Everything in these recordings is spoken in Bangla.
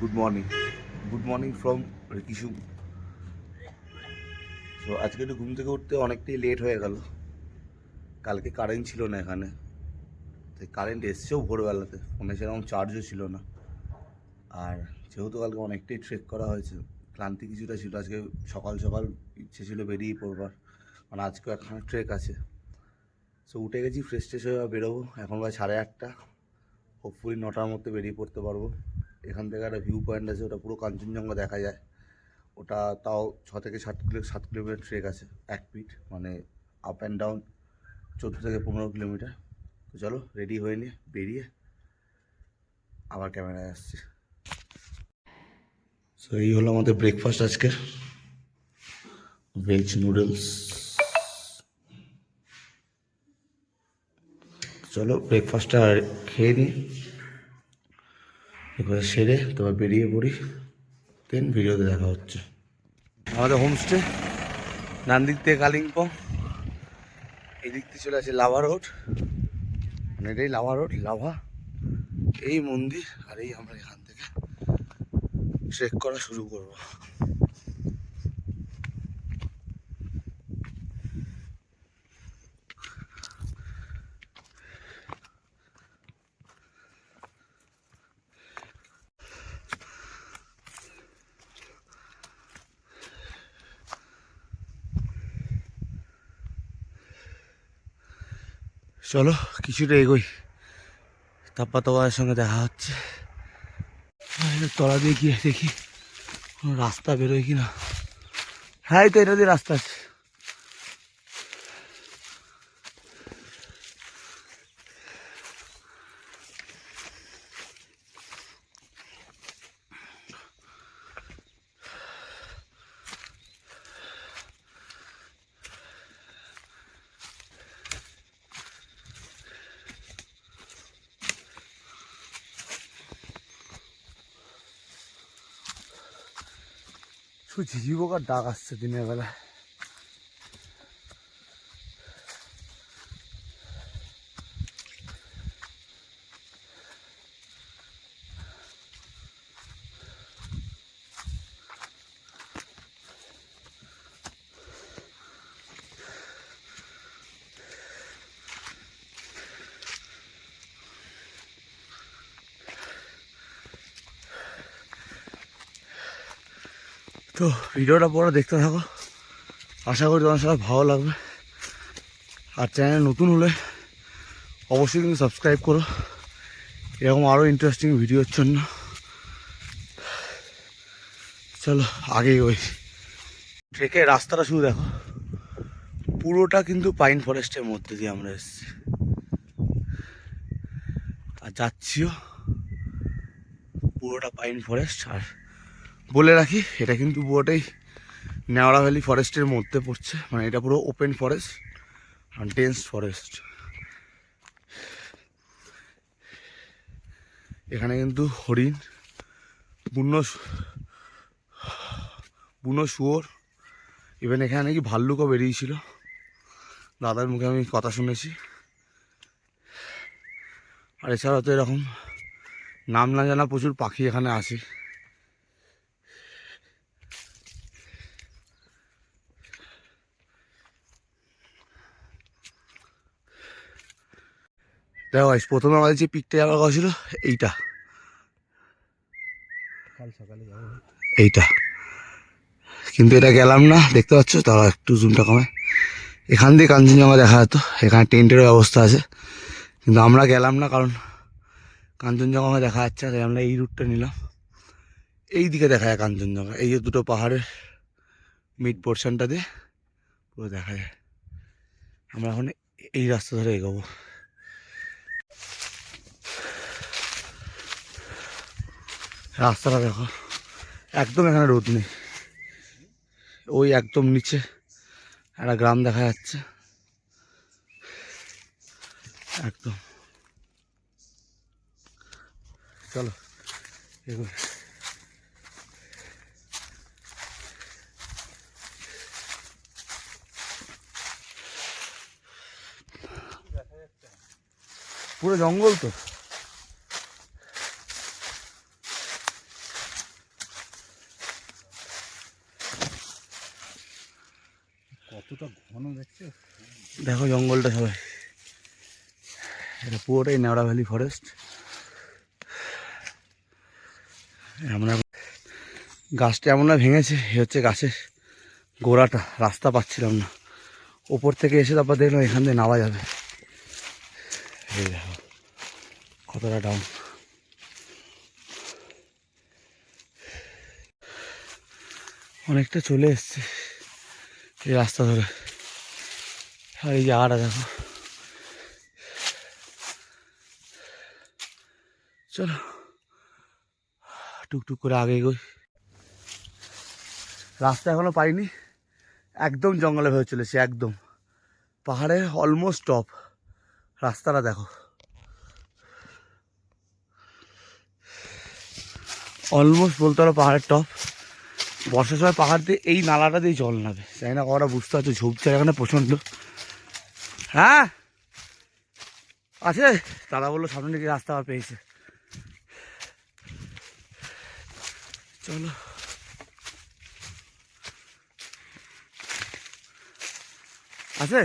Good morning from Rikishu. So আজকে একটু ঘুম থেকে উঠতে অনেকটাই লেট হয়ে গেল। কালকে কারেন্ট ছিল না এখানে, তাই কারেন্ট এসছেও ভোরবেলাতে, ফোনে সেরকম চার্জও ছিল না। আর যেহেতু কালকে অনেকটাই ট্রেক করা হয়েছে, ক্লান্তি কিছুটা ছিল। আজকে সকাল সকাল ইচ্ছে ছিল বেরিয়ে পড়বার, মানে আজকেও একখানা ট্রেক আছে। সো উঠে গেছি, ফ্রেশ ট্রেশ হয়ে বেরোবো। এখন প্রায় 8:30। হোপফুলি 9টার মধ্যে বেরিয়ে পড়তে পারবো। এখান থেকে একটা ভিউ পয়েন্ট আছে, ওটা পুরো কাঞ্চনজঙ্ঘা দেখা যায়। ওটা তাও 6 থেকে 7 কিলোমিটার ট্রেক আছে, 1 ফিট, মানে আপ অ্যান্ড ডাউন 14 থেকে 15 কিলোমিটার। তো চলো রেডি হয়ে নিয়ে বেরিয়ে আবার ক্যামেরায় আসছি। সো এই হলো আমাদের ব্রেকফাস্ট আজকের, ভেজ নুডলস। চলো ব্রেকফাস্টটা খেয়ে নিই, এবার সেরে তোমার বেরিয়ে পড়ি, দেন ভিডিওতে দেখা হচ্ছে। আমাদের হোমস্টে নান্দিক থেকে কালিম্পং, এই দিক থেকে চলে আসে লাভা রোড, মানে এটাই লাভা রোড, লাভা এই মন্দির, আর এই আমরা এখান থেকে ট্রেক করা শুরু করব। চলো কিছুটা এগোই, তারপর তোমাদের সঙ্গে দেখা হচ্ছে। তলা দিয়ে গিয়ে দেখি কোনো রাস্তা বেরোয় কিনা। হ্যাঁ, তো এটা দিয়ে রাস্তা আছে। শুধু ঝিঝি পোকার ডাক আসছে দিনের বেলায়। তো ভিডিওটা পরে দেখতে থাকো, আশা করি তোমার সবাই ভালো লাগবে। আর চ্যানেল নতুন হলে অবশ্যই কিন্তু সাবস্ক্রাইব করো, এরকম আরও ইন্টারেস্টিং ভিডিওর জন্য। চলো আগে ওই ট্রেকের রাস্তাটা শুধু দেখো, পুরোটা কিন্তু পাইন ফরেস্টের মধ্যে দিয়ে আমরা এসেছি, আর যাচ্ছিও পুরোটা পাইন ফরেস্ট। আর বলে রাখি, এটা কিন্তু পুরোটাই নেওড়া ভ্যালি ফরেস্টের মধ্যে পড়ছে, মানে এটা পুরো ওপেন ফরেস্ট আর ডেন্স ফরেস্ট। এখানে কিন্তু হরিণ, বুনো শুয়োর, ইভেন এখানে নাকি ভাল্লুকও বেরিয়েছিল, দাদার মুখে আমি কথা শুনেছি। আর এছাড়াও তো এরকম নাম না জানা প্রচুর পাখি এখানে আসে। দেখো প্রথমে আমাদের যে পিকটা যাওয়ার কথা ছিল এইটা, এইটা কিন্তু এটা গেলাম না, দেখতে পাচ্ছ, তারা একটু জুমটা কমে। এখান দিয়ে কাঞ্চনজঙ্ঘা দেখা যেত, এখানে টেন্টেরও ব্যবস্থা আছে, কিন্তু আমরা গেলাম না, কারণ কাঞ্চনজঙ্ঘা দেখা যাচ্ছে, তাই আমরা এই রুটটা নিলাম। এই দিকে দেখা যায় কাঞ্চনজঙ্ঘা, এই যে দুটো পাহাড়ের মিড পোর্শনটা দিয়ে পুরো দেখা যায়। আমরা এখন এই রাস্তা ধরে এগোবো। রাস্তাটা দেখো, একদম এখানে রোদ নেই, ওই একদম নিচে একটা গ্রাম দেখা যাচ্ছে একদম। চলো এগো। পুরো জঙ্গল তো। দেখো জঙ্গলটা সবাই, এটা পুরোটাই নেওড়া ভ্যালি ফরেস্ট। আমরা গাছটা এমন না ভেঙেছে, এ হচ্ছে গাছের গোড়াটা, রাস্তা পাচ্ছিলাম না, ওপর থেকে এসে তারপর দেখলাম এখান দিয়ে নামা যাবে। এই দেখো কতটা ডাউন। অনেকটা চলে এসছে এই রাস্তা ধরে। আর এই জায়গাটা দেখো। চলো টুকটুক করে আগে এগোই। রাস্তা এখনো পাইনি, একদম জঙ্গলে হয়ে চলেছে, একদম পাহাড়ে অলমোস্ট টপ। রাস্তাটা দেখো, অলমোস্ট বলতে পারো পাহাড়ের টপ। বর্ষার সময় পাহাড় দিয়ে এই নালাটা দিয়ে জল নাবে, জানি না কটা বুঝতে পারছো, ঝুপছে এখানে প্রচণ্ড। হ্যাঁ আছে, দাদা বললো সামনে দিকে রাস্তা আবার পেয়েছে। চলো আছে,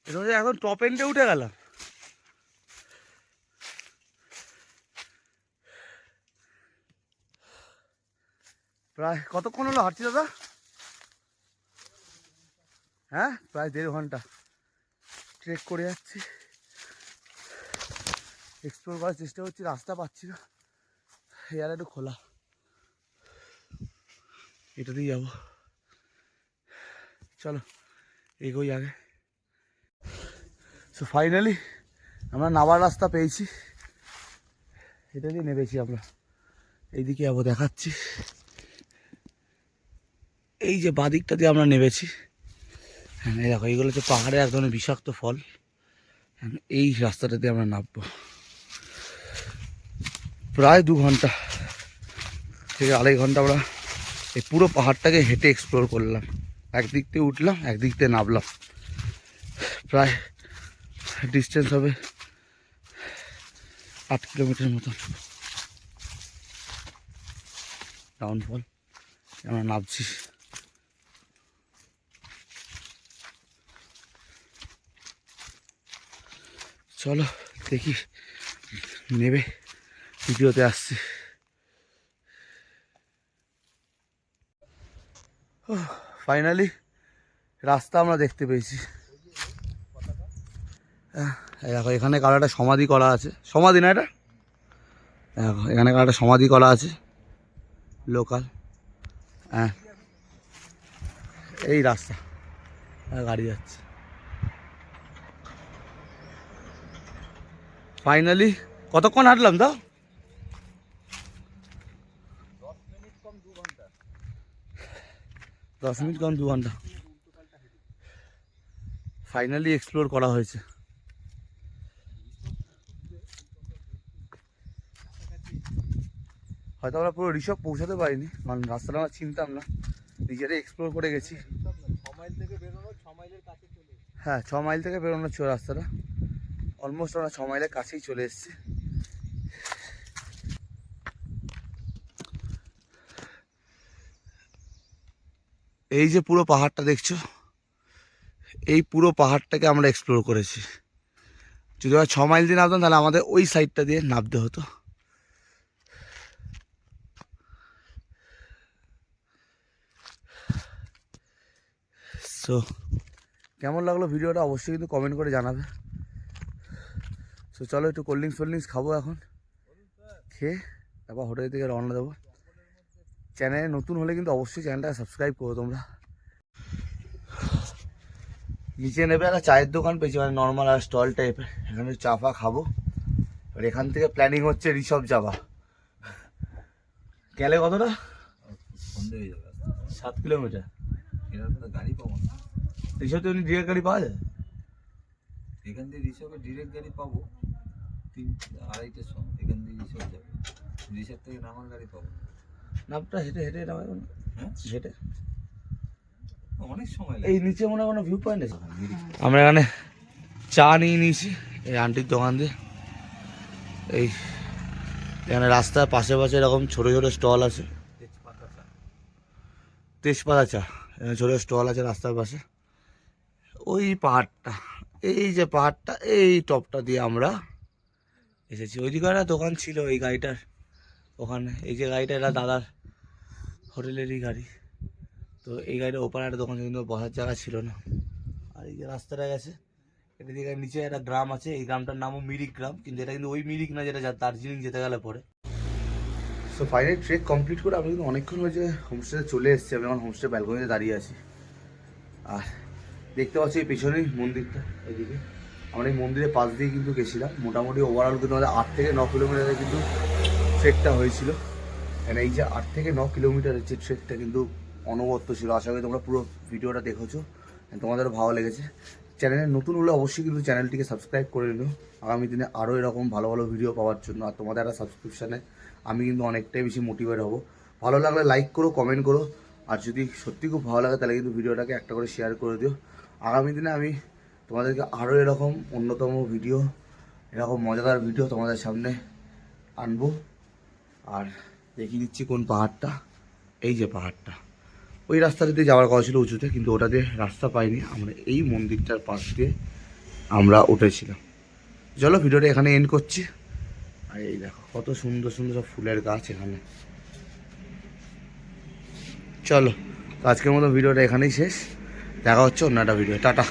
এটা হচ্ছে এখন টপ এন্ডে উঠে গেলাম। প্রায় কতক্ষণ হলো হাঁটছি দাদা? হ্যাঁ প্রায় 1.5 ঘন্টা ট্রেক করে যাচ্ছি, এক্সপ্লোর করার চেষ্টা করছি, রাস্তা পাচ্ছি না। এর একটু খোলা, এটা দিয়ে যাবো। চলো এগোই আগে। সো ফাইনালি আমরা নামার রাস্তা পেয়েছি, এটা দিয়ে নেমেছি আমরা। এইদিকে যাবো, দেখাচ্ছি। এই যে বাদিকটা দিয়ে আমরা নেমেছি, হ্যাঁ এই দেখো, এইগুলো হচ্ছে পাহাড়ে এক ধরনের বিষাক্ত ফল। এই রাস্তাটা দিয়ে আমরা নামবো। প্রায় 2 ঘন্টা থেকে 2.5 ঘন্টা আমরা এই পুরো পাহাড়টাকে হেঁটে এক্সপ্লোর করলাম। একদিক থেকে উঠলাম, একদিক থেকে নামলাম। প্রায় ডিস্টেন্স হবে 8 কিলোমিটার মতন। ডাউনফল আমরা নামছি। চলো দেখি, নেবে ভিডিওতে আসছি। ফাইনালি রাস্তা আমরা দেখতে পেয়েছি। দেখো এখানে কারো একটা সমাধি করা আছে, সমাধি না এটা, দেখো এখানে কারো একটা সমাধি করা আছে লোকাল। হ্যাঁ এই রাস্তা, গাড়ি যাচ্ছে। ফাইনালি কতক্ষণ হাঁটলাম তো? 10 মিনিট কম 2 ঘন্টা। ফাইনালি এক্সপ্লোর করা হয়েছে। হয়তো আমরা পুরো ঋষভ পৌঁছাতে পারিনি, কারণ রাস্তাটা আমরা চিনতাম না, নিজেরাই এক্সপ্লোর করে গেছি। 6 মাইল থেকে বেরোনো, 6 মাইলের কাছে চলে এসেছি। হ্যাঁ 6 মাইল থেকে বেরোনোর ছিল রাস্তাটা, অলমোস্ট আমরা 6 মাইলের কাছেই চলে এসেছি। এই যে পুরো পাহাড়টা দেখছো, এই পুরো পাহাড়টাকে আমরা এক্সপ্লোর করেছি। যদি আমরা 6 মাইল দিয়ে নামতাম তাহলে আমাদের ওই সাইডটা দিয়ে নামতে হতো। সো কেমন লাগলো ভিডিওটা অবশ্যই কিন্তু কমেন্ট করে জানাবে। সো চলো একটু কোল্ড ড্রিঙ্কস খাবো এখন, খেয়ে তারপর হোটেল থেকে রওনা দেবো। চ্যানেলে নতুন হলে কিন্তু অবশ্যই চ্যানেলটাকে সাবস্ক্রাইব করো তোমরা। নিচে নেবে একটা চায়ের দোকান পেয়েছি, মানে নর্মাল আর স্টল টাইপের, এখানে চা ফা খাবো। আর এখান থেকে প্ল্যানিং হচ্ছে ঋষভ যাওয়া। গেলে কতটা? সন্ধে হয়ে যাবে, 7 কিলোমিটার। এরকম তো গাড়ি পাবো না। ঋষভ তো এমনি ডিরেক্ট গাড়ি পাওয়া যায়? এখান থেকে ঋষভে ডিরেক্ট গাড়ি পাবো 3-2:30টার সময়, এখান থেকে ঋষভ যাবে। ঋষভ থেকে নামার গাড়ি পাবো না। নামটা হেঁটে হেঁটে নামাই না? হ্যাঁ হেঁটে অনেক সময় এই নিচে মনে হয় কোনো ভিউ পয়েন্ট আছে। আমরা এখানে চা নিয়ে নিয়েছি এই আন্টির দোকান দিয়ে। এই এখানে রাস্তার পাশে পাশে এরকম ছোটো ছোটো স্টল আছে, তেজপাতা চা, এখানে ছোটো স্টল আছে রাস্তার পাশে। ওই পাহাড়টা, এই যে পাহাড়টা, এই টপটা দিয়ে আমরা এসেছি। ওইদিকে একটা দোকান ছিল এই গাড়িটার ওখানে। এই যে গাড়িটা, এটা দাদার হোটেলেরই গাড়ি। তো এই গাড়িটার ওপারে একটা দোকান ছিল, কিন্তু বসার জায়গা ছিল না। আর এই যে রাস্তাটা গেছে, এটা দিকে নিচে একটা গ্রাম আছে, এই গ্রামটার নামও মিরিক গ্রাম, কিন্তু এটা কিন্তু ওই মিরিক না যেটা দার্জিলিং যেতে গেলে পরে। সো ফাইনালি ট্রেক কমপ্লিট করে আমি কিন্তু অনেকক্ষণ হয়েছে হোমস্টেতে চলে এসেছি। আমি এখন হোমস্টে ব্যালকনিতে দাঁড়িয়ে আছি। আর দেখতে পাচ্ছি এই পেছনেই মন্দিরটা, এদিকে আমরা এই মন্দিরের পাশ দিয়ে কিন্তু গেছিলাম। মোটামুটি ওভারঅল কিন্তু আমাদের 8 থেকে 9 কিলোমিটারে কিন্তু ট্রেকটা হয়েছিল। মানে এই যে 8 থেকে 9 কিলোমিটারের যে ট্রেকটা কিন্তু অনবদ্য ছিল। আশা করি তোমরা পুরো ভিডিওটা দেখেছো, তোমাদেরও ভালো লেগেছে। চ্যানেলে নতুন হলে অবশ্যই কিন্তু চ্যানেলটিকে সাবস্ক্রাইব করে নিও আগামী দিনে আরও এরকম ভালো ভালো ভিডিও পাওয়ার জন্য। আর তোমাদের একটা সাবস্ক্রিপশানে আমি কিন্তু অনেকটাই বেশি মোটিভেট হব। ভালো লাগলে লাইক করো, কমেন্ট করো। আর যদি সত্যি খুব ভালো লাগে তাহলে কিন্তু ভিডিওটাকে একটা করে শেয়ার করে দিও। আগামী দিনে আমি তোমাদেরকে আরও এরকম অন্যতম ভিডিও, এরকম মজাদার ভিডিও তোমাদের সামনে আনবো। আর দেখিয়ে দিচ্ছি কোন পাহাড়টা, এই যে পাহাড়টা, ওই রাস্তাটা দিয়ে যাওয়ার কথা ছিল উঁচুতে, কিন্তু ওটা দিয়ে রাস্তা পাইনি। আমরা এই মন্দিরটার পাশ দিয়ে আমরা উঠেছিলাম। চলো ভিডিওটা এখানে এন্ড করছি। আর এই দেখো কত সুন্দর সুন্দর সব ফুলের গাছ এখানে। চলো, আজকের মতো ভিডিওটা এখানেই শেষ। দেখা হচ্ছে অন্য একটা ভিডিও। টাটা।